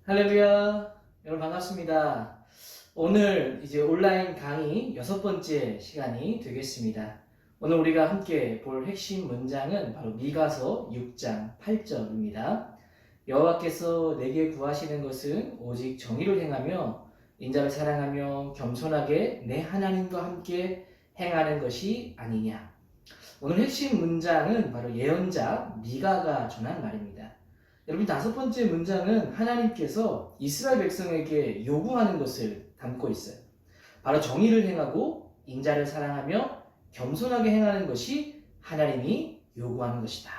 할렐루야. 여러분 반갑습니다. 오늘 이제 온라인 강의 6번째 시간이 되겠습니다. 오늘 우리가 함께 볼 핵심 문장은 바로 미가서 6장 8절입니다. 여호와께서 내게 구하시는 것은 오직 정의를 행하며 인자를 사랑하며 겸손하게 내 하나님과 함께 행하는 것이 아니냐. 오늘 핵심 문장은 바로 예언자 미가가 전한 말입니다. 여러분, 5번째 문장은 하나님께서 이스라엘 백성에게 요구하는 것을 담고 있어요. 바로 정의를 행하고 인자를 사랑하며 겸손하게 행하는 것이 하나님이 요구하는 것이다.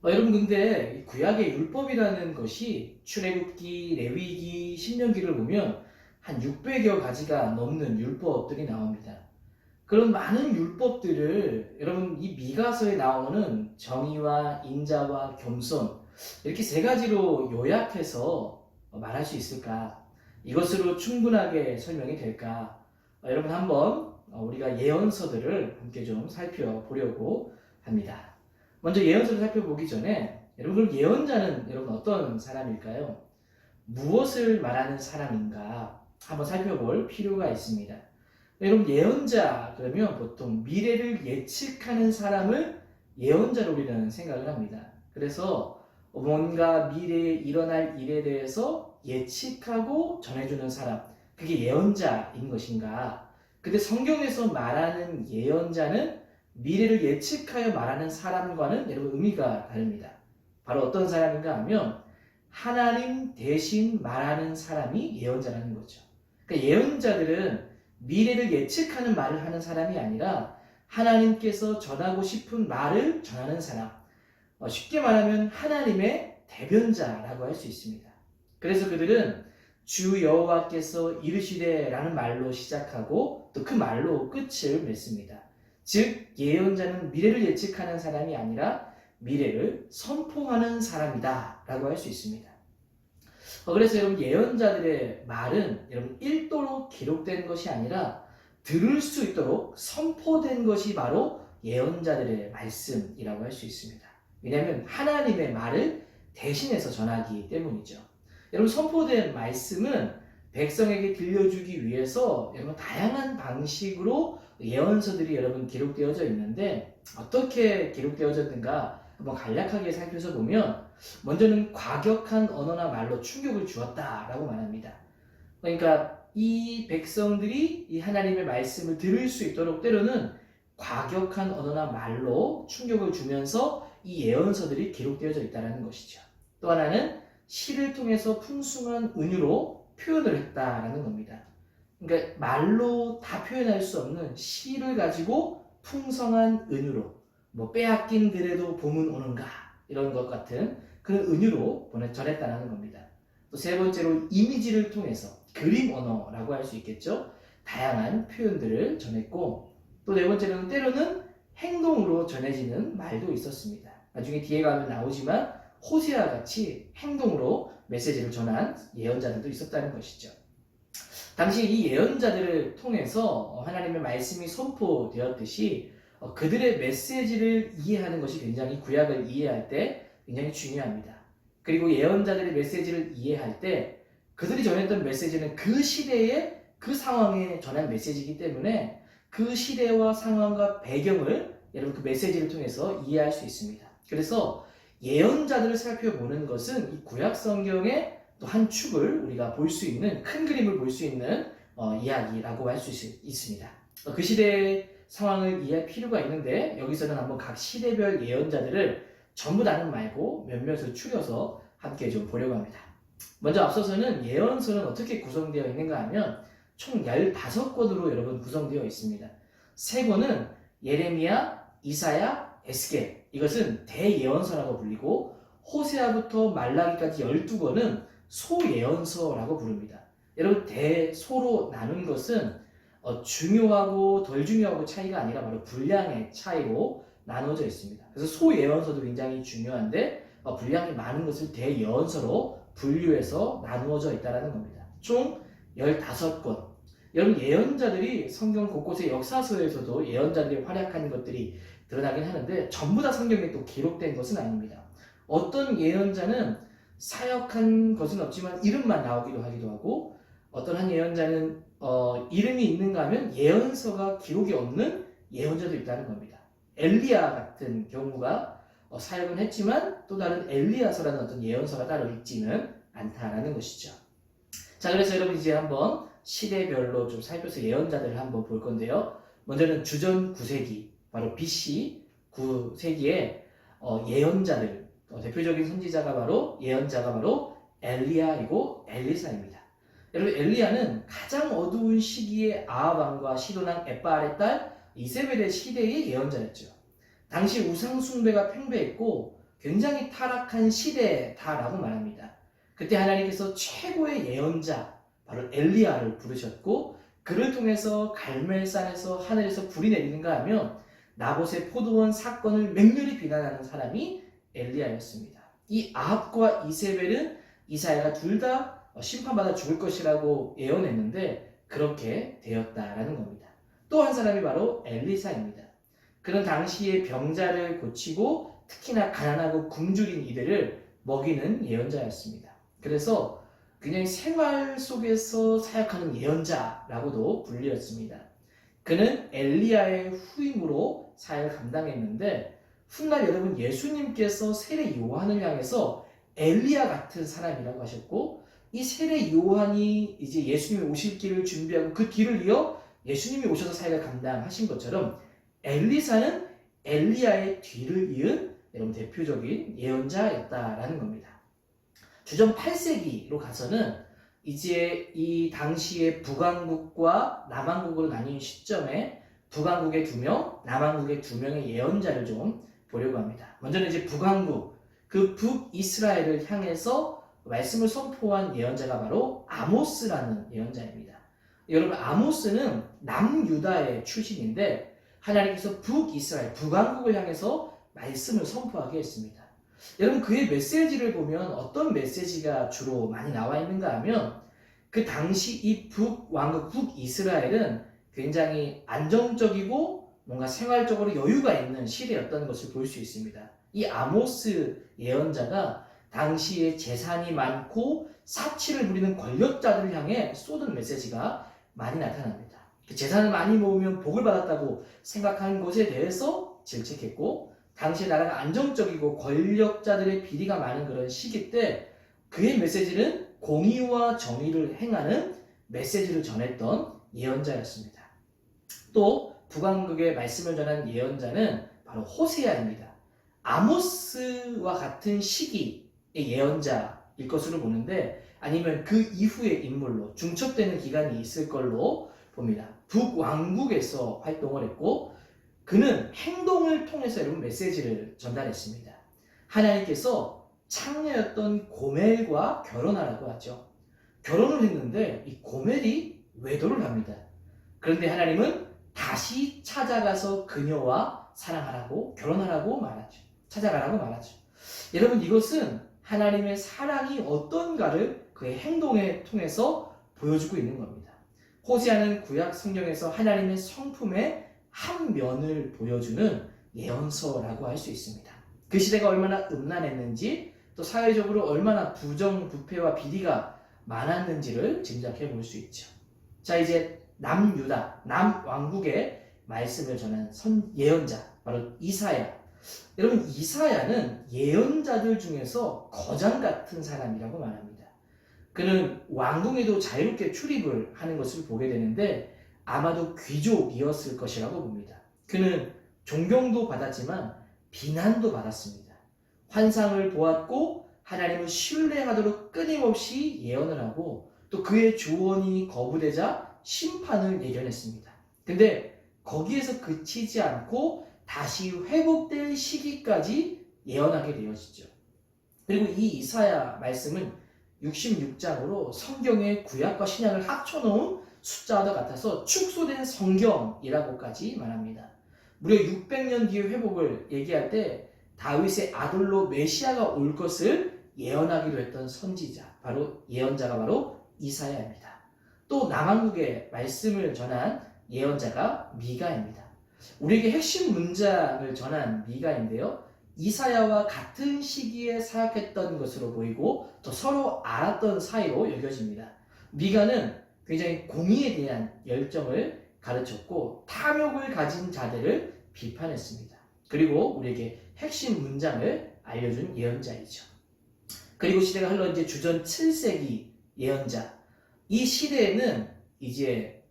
여러분, 근데 구약의 율법이라는 것이 출애굽기, 레위기, 신명기를 보면 한 600여 가지가 넘는 율법들이 나옵니다. 그런 많은 율법들을 여러분 이 미가서에 나오는 정의와 인자와 겸손 이렇게 3가지로 요약해서 말할 수 있을까? 이것으로 충분하게 설명이 될까? 여러분 한번 우리가 예언서들을 함께 좀 살펴보려고 합니다. 먼저 예언서를 살펴보기 전에 여러분 그럼 예언자는 여러분 어떤 사람일까요? 무엇을 말하는 사람인가? 한번 살펴볼 필요가 있습니다. 여러분 예언자 그러면 보통 미래를 예측하는 사람을 예언자로 우리는 생각을 합니다. 그래서 뭔가 미래에 일어날 일에 대해서 예측하고 전해주는 사람, 그게 예언자인 것인가? 근데 성경에서 말하는 예언자는 미래를 예측하여 말하는 사람과는 여러분 의미가 다릅니다. 바로 어떤 사람인가 하면 하나님 대신 말하는 사람이 예언자라는 거죠. 그러니까 예언자들은 미래를 예측하는 말을 하는 사람이 아니라 하나님께서 전하고 싶은 말을 전하는 사람, 쉽게 말하면 하나님의 대변자라고 할 수 있습니다. 그래서 그들은 주 여호와께서 이르시되 라는 말로 시작하고 또 그 말로 끝을 맺습니다. 즉 예언자는 미래를 예측하는 사람이 아니라 미래를 선포하는 사람이다 라고 할 수 있습니다. 그래서 여러분 예언자들의 말은 여러분 읽도록 기록된 것이 아니라 들을 수 있도록 선포된 것이 바로 예언자들의 말씀이라고 할 수 있습니다. 왜냐하면 하나님의 말을 대신해서 전하기 때문이죠. 여러분 선포된 말씀은 백성에게 들려주기 위해서 여러분 다양한 방식으로 예언서들이 여러분 기록되어져 있는데 어떻게 기록되어졌는가 한번 간략하게 살펴서 보면 먼저는 과격한 언어나 말로 충격을 주었다라고 말합니다. 그러니까 이 백성들이 이 하나님의 말씀을 들을 수 있도록 때로는 과격한 언어나 말로 충격을 주면서 이 예언서들이 기록되어져 있다는 것이죠. 또 하나는 시를 통해서 풍성한 은유로 표현을 했다라는 겁니다. 그러니까 말로 다 표현할 수 없는 시를 가지고 풍성한 은유로 빼앗긴 들에도 봄은 오는가 이런 것 같은 그런 은유로 전했다는 겁니다. 또 3번째로 이미지를 통해서 그림 언어라고 할 수 있겠죠. 다양한 표현들을 전했고 또 4번째로는 때로는 행동으로 전해지는 말도 있었습니다. 나중에 뒤에 가면 나오지만 호세아 같이 행동으로 메시지를 전한 예언자들도 있었다는 것이죠. 당시 이 예언자들을 통해서 하나님의 말씀이 선포되었듯이 그들의 메시지를 이해하는 것이 굉장히 구약을 이해할 때 굉장히 중요합니다. 그리고 예언자들의 메시지를 이해할 때 그들이 전했던 메시지는 그 시대의 그 상황에 전한 메시지이기 때문에 그 시대와 상황과 배경을 여러분 그 메시지를 통해서 이해할 수 있습니다. 그래서 예언자들을 살펴보는 것은 이 구약 성경의 또 한 축을 우리가 볼 수 있는 큰 그림을 볼 수 있는 이야기라고 할 수 있습니다. 그 시대의 상황을 이해할 필요가 있는데 여기서는 한번 각 시대별 예언자들을 전부 다는 말고 몇몇을 추려서 함께 좀 보려고 합니다. 먼저 앞서서는 예언서는 어떻게 구성되어 있는가 하면 총 15권으로 여러분 구성되어 있습니다. 3권은 예레미야, 이사야, 에스겔, 이것은 대예언서라고 불리고 호세아부터 말라기까지 12권은 소예언서라고 부릅니다. 여러분 대소로 나눈 것은 중요하고 덜 중요하고 차이가 아니라 바로 분량의 차이로 나눠져 있습니다. 그래서 소예언서도 굉장히 중요한데 분량이 많은 것을 대예언서로 분류해서 나누어져 있다는 겁니다. 총 15권. 여러분 예언자들이 성경 곳곳의 역사서에서도 예언자들이 활약하는 것들이 드러나긴 하는데 전부 다 성경에 또 기록된 것은 아닙니다. 어떤 예언자는 사역한 것은 없지만 이름만 나오기도 하기도 하고, 어떤 한 예언자는 이름이 있는가 하면 예언서가 기록이 없는 예언자도 있다는 겁니다. 엘리야 같은 경우가 사역은 했지만 또 다른 엘리야서라는 어떤 예언서가 따로 있지는 않다라는 것이죠. 자, 그래서 여러분 이제 한번 시대별로 좀 살펴서 예언자들을 한번 볼 건데요. 먼저는 주전 9세기, 바로 BC 9세기에 예언자들, 대표적인 선지자가 바로 예언자가 바로 엘리야이고 엘리사입니다. 여러분, 엘리야는 가장 어두운 시기에 아합 왕과 시돈왕 엣바알의 딸 이세벨의 시대의 예언자였죠. 당시 우상 숭배가 팽배했고 굉장히 타락한 시대다라고 말합니다. 그때 하나님께서 최고의 예언자 바로 엘리야를 부르셨고, 그를 통해서 갈멜산에서 하늘에서 불이 내리는가 하면 나봇의 포도원 사건을 맹렬히 비난하는 사람이 엘리야였습니다. 이 아합과 이세벨은 이사야가 둘 다 심판받아 죽을 것이라고 예언했는데 그렇게 되었다라는 겁니다. 또 한 사람이 바로 엘리사입니다. 그는 당시에 병자를 고치고 특히나 가난하고 굶주린 이들을 먹이는 예언자였습니다. 그래서 그냥 생활 속에서 사역하는 예언자라고도 불리었습니다. 그는 엘리야의 후임으로 사역을 감당했는데, 훗날 여러분 예수님께서 세례 요한을 향해서 엘리야 같은 사람이라고 하셨고, 이 세례 요한이 이제 예수님이 오실 길을 준비하고 그 뒤를 이어 예수님이 오셔서 사역을 감당하신 것처럼 엘리사는 엘리야의 뒤를 이은 여러분 대표적인 예언자였다라는 겁니다. 주전 8세기로 가서는 이제 이 당시에 북왕국과 남왕국으로 나뉜 시점에 북왕국의 2명, 남왕국의 2명의 예언자를 좀 보려고 합니다. 먼저는 이제 북왕국, 그 북이스라엘을 향해서 말씀을 선포한 예언자가 바로 아모스라는 예언자입니다. 여러분, 아모스는 남유다의 출신인데 하나님께서 북이스라엘, 북왕국을 향해서 말씀을 선포하게 했습니다. 여러분, 그의 메시지를 보면 어떤 메시지가 주로 많이 나와 있는가 하면, 그 당시 이 북왕국, 북이스라엘은 굉장히 안정적이고 뭔가 생활적으로 여유가 있는 시대였던 것을 볼 수 있습니다. 이 아모스 예언자가 당시에 재산이 많고 사치를 부리는 권력자들을 향해 쏟은 메시지가 많이 나타납니다. 재산을 많이 모으면 복을 받았다고 생각하는 것에 대해서 질책했고, 당시 나라가 안정적이고 권력자들의 비리가 많은 그런 시기 때 그의 메시지는 공의와 정의를 행하는 메시지를 전했던 예언자였습니다. 또 북왕국의 말씀을 전한 예언자는 바로 호세아입니다. 아모스와 같은 시기의 예언자일 것으로 보는데, 아니면 그 이후의 인물로 중첩되는 기간이 있을 걸로 봅니다. 북왕국에서 활동을 했고, 그는 행동을 통해서 여러분 메시지를 전달했습니다. 하나님께서 창녀였던 고멜과 결혼하라고 하죠. 결혼을 했는데 이 고멜이 외도를 합니다. 그런데 하나님은 다시 찾아가서 그녀와 사랑하라고, 결혼하라고 말하죠. 찾아가라고 말하죠. 여러분, 이것은 하나님의 사랑이 어떤가를 그의 행동에 통해서 보여주고 있는 겁니다. 호세아는 구약 성경에서 하나님의 성품의 한 면을 보여주는 예언서라고 할 수 있습니다. 그 시대가 얼마나 음란했는지, 또 사회적으로 얼마나 부정부패와 비리가 많았는지를 짐작해 볼 수 있죠. 자, 이제 남유다, 남왕국의 말씀을 전한 예언자, 바로 이사야. 여러분, 이사야는 예언자들 중에서 거장 같은 사람이라고 말합니다. 그는 왕궁에도 자유롭게 출입을 하는 것을 보게 되는데 아마도 귀족이었을 것이라고 봅니다. 그는 존경도 받았지만 비난도 받았습니다. 환상을 보았고 하나님을 신뢰하도록 끊임없이 예언을 하고, 또 그의 조언이 거부되자 심판을 예견했습니다. 근데 거기에서 그치지 않고 다시 회복될 시기까지 예언하게 되어지죠. 그리고 이 이사야 말씀은 66장으로 성경의 구약과 신약을 합쳐놓은 숫자와 같아서 축소된 성경이라고까지 말합니다. 무려 600년 뒤의 회복을 얘기할 때 다윗의 아들로 메시아가 올 것을 예언하기도 했던 선지자, 바로 예언자가 바로 이사야입니다. 또 남왕국의 말씀을 전한 예언자가 미가입니다. 우리에게 핵심 문장을 전한 미가인데요, 이사야와 같은 시기에 사역했던 것으로 보이고 또 서로 알았던 사이로 여겨집니다. 미가는 굉장히 공의에 대한 열정을 가르쳤고 탐욕을 가진 자들을 비판했습니다. 그리고 우리에게 핵심 문장을 알려준 예언자이죠. 그리고 시대가 흘러 이제 주전 7세기 예언자. 이 시대에는 이제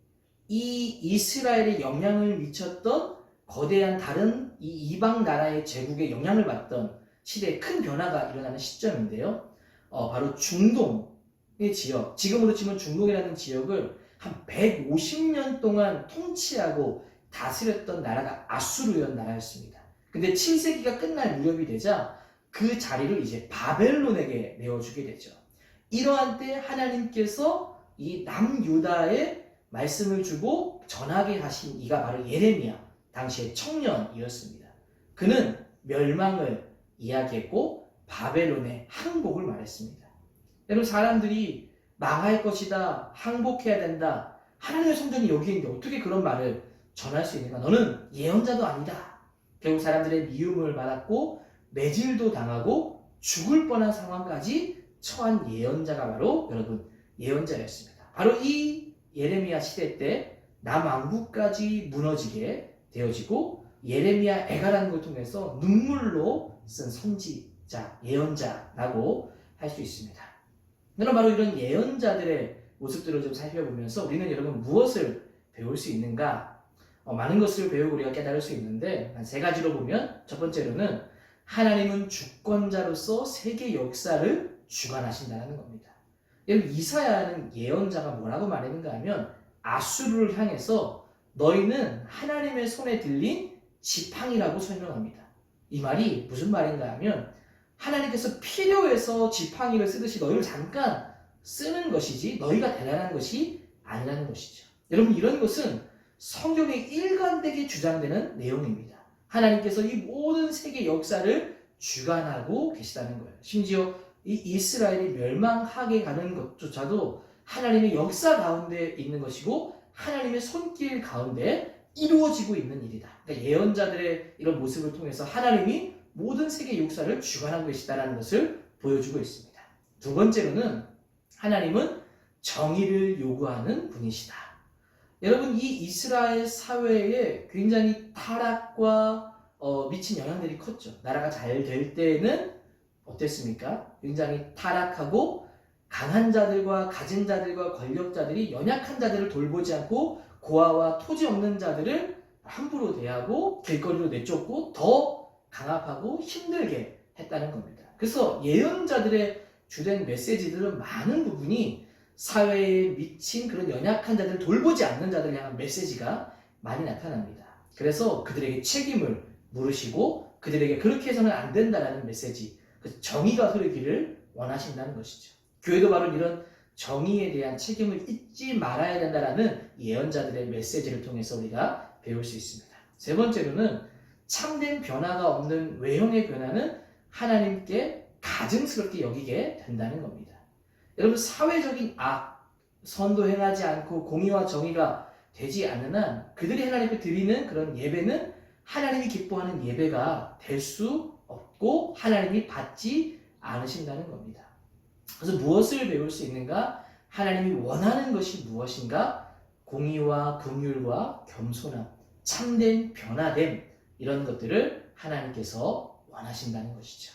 이 이스라엘에 영향을 미쳤던 거대한 다른 이 이방 나라의 제국에 영향을 받던 시대에 큰 변화가 일어나는 시점인데요. 바로 중동의 지역, 지금으로 치면 중동이라는 지역을 한 150년 동안 통치하고 다스렸던 나라가 아수르였던 나라였습니다. 근데 7세기가 끝날 무렵이 되자 그 자리를 이제 바벨론에게 내어주게 되죠. 이러한 때 하나님께서 이 남유다에 말씀을 주고 전하게 하신 이가 바로 예레미야, 당시의 청년이었습니다. 그는 멸망을 이야기했고 바벨론의 항복을 말했습니다. 여러분, 사람들이 망할 것이다, 항복해야 된다, 하나님의 성전이 여기 있는데 어떻게 그런 말을 전할 수 있는가? 너는 예언자도 아니다. 결국 사람들의 미움을 받았고 매질도 당하고 죽을 뻔한 상황까지 처한 예언자가 바로 여러분 예언자였습니다. 바로 이 예레미야 시대 때 남왕국까지 무너지게 되어지고 예레미야 애가라는 걸 통해서 눈물로 쓴 선지자, 예언자라고 할 수 있습니다. 여러분, 바로 이런 예언자들의 모습들을 좀 살펴보면서 우리는 여러분 무엇을 배울 수 있는가? 많은 것을 배우고 우리가 깨달을 수 있는데 한 세 가지로 보면 첫 번째로는 하나님은 주권자로서 세계 역사를 주관하신다는 겁니다. 여기 이사야는 예언자가 뭐라고 말했는가 하면 아수르를 향해서 너희는 하나님의 손에 들린 지팡이라고 설명합니다. 이 말이 무슨 말인가 하면 하나님께서 필요해서 지팡이를 쓰듯이 너희를 잠깐 쓰는 것이지 너희가 대단한 것이 아니라는 것이죠. 여러분, 이런 것은 성경에 일관되게 주장되는 내용입니다. 하나님께서 이 모든 세계 역사를 주관하고 계시다는 거예요. 심지어 이 이스라엘이 멸망하게 가는 것조차도 하나님의 역사 가운데 있는 것이고 하나님의 손길 가운데 이루어지고 있는 일이다. 그러니까 예언자들의 이런 모습을 통해서 하나님이 모든 세계 역사를 주관하고 계시다는 것을 보여주고 있습니다. 두 번째로는 하나님은 정의를 요구하는 분이시다. 여러분, 이 이스라엘 사회에 굉장히 타락과 미친 영향들이 컸죠. 나라가 잘 될 때는 어땠습니까? 굉장히 타락하고 강한 자들과 가진 자들과 권력자들이 연약한 자들을 돌보지 않고 고아와 토지 없는 자들을 함부로 대하고 길거리로 내쫓고 더 강압하고 힘들게 했다는 겁니다. 그래서 예언자들의 주된 메시지들은 많은 부분이 사회에 미친 그런 연약한 자들을 돌보지 않는 자들을 향한 메시지가 많이 나타납니다. 그래서 그들에게 책임을 물으시고 그들에게 그렇게 해서는 안 된다라는 메시지, 정의가 흐르기를 원하신다는 것이죠. 교회도 바로 이런 정의에 대한 책임을 잊지 말아야 된다라는 예언자들의 메시지를 통해서 우리가 배울 수 있습니다. 세 번째로는 참된 변화가 없는 외형의 변화는 하나님께 가증스럽게 여기게 된다는 겁니다. 여러분, 사회적인 악, 선도 행하지 않고 공의와 정의가 되지 않는 한 그들이 하나님께 드리는 그런 예배는 하나님이 기뻐하는 예배가 될 수 없고 하나님이 받지 않으신다는 겁니다. 그래서 무엇을 배울 수 있는가? 하나님이 원하는 것이 무엇인가? 공의와 긍휼과 겸손함, 참된 변화됨, 이런 것들을 하나님께서 원하신다는 것이죠.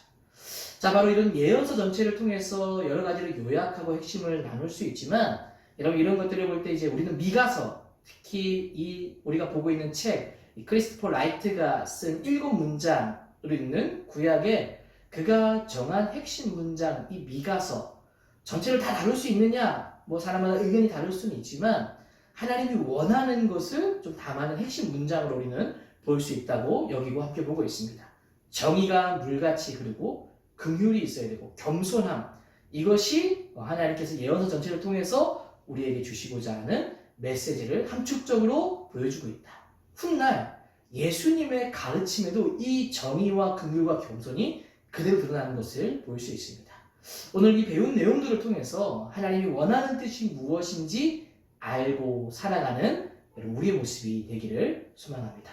자, 바로 이런 예언서 전체를 통해서 여러 가지를 요약하고 핵심을 나눌 수 있지만 여러분, 이런 것들을 볼 때 이제 우리는 미가서, 특히 이 우리가 보고 있는 책, 크리스토퍼 라이트가 쓴 7문장을 읽는 구약에 그가 정한 핵심 문장, 이 미가서 전체를 다 다룰 수 있느냐? 뭐 사람마다 의견이 다를 수는 있지만 하나님이 원하는 것을 좀 담아낸 핵심 문장으로 우리는 볼 수 있다고 여기고 함께 보고 있습니다. 정의가 물같이 흐르고 긍휼이 있어야 되고 겸손함, 이것이 하나님께서 예언서 전체를 통해서 우리에게 주시고자 하는 메시지를 함축적으로 보여주고 있다. 훗날 예수님의 가르침에도 이 정의와 긍휼과 겸손이 그대로 드러나는 것을 볼 수 있습니다. 오늘 이 배운 내용들을 통해서 하나님이 원하는 뜻이 무엇인지 알고 살아가는 우리의 모습이 되기를 소망합니다.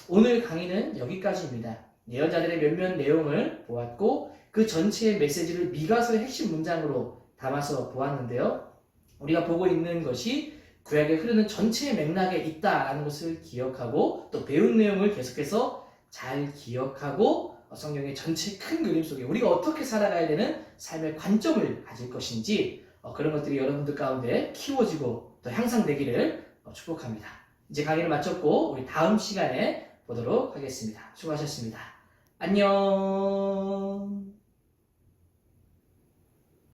오늘 강의는 여기까지입니다. 예언자들의 몇몇 내용을 보았고 그 전체의 메시지를 미가서의 핵심 문장으로 담아서 보았는데요. 우리가 보고 있는 것이 구약에 흐르는 전체의 맥락에 있다라는 것을 기억하고 또 배운 내용을 계속해서 잘 기억하고 성경의 전체 큰 그림 속에 우리가 어떻게 살아가야 되는 삶의 관점을 가질 것인지 그런 것들이 여러분들 가운데 키워지고 또 향상되기를 축복합니다. 이제 강의를 마쳤고 우리 다음 시간에 보도록 하겠습니다. 수고하셨습니다. 안녕.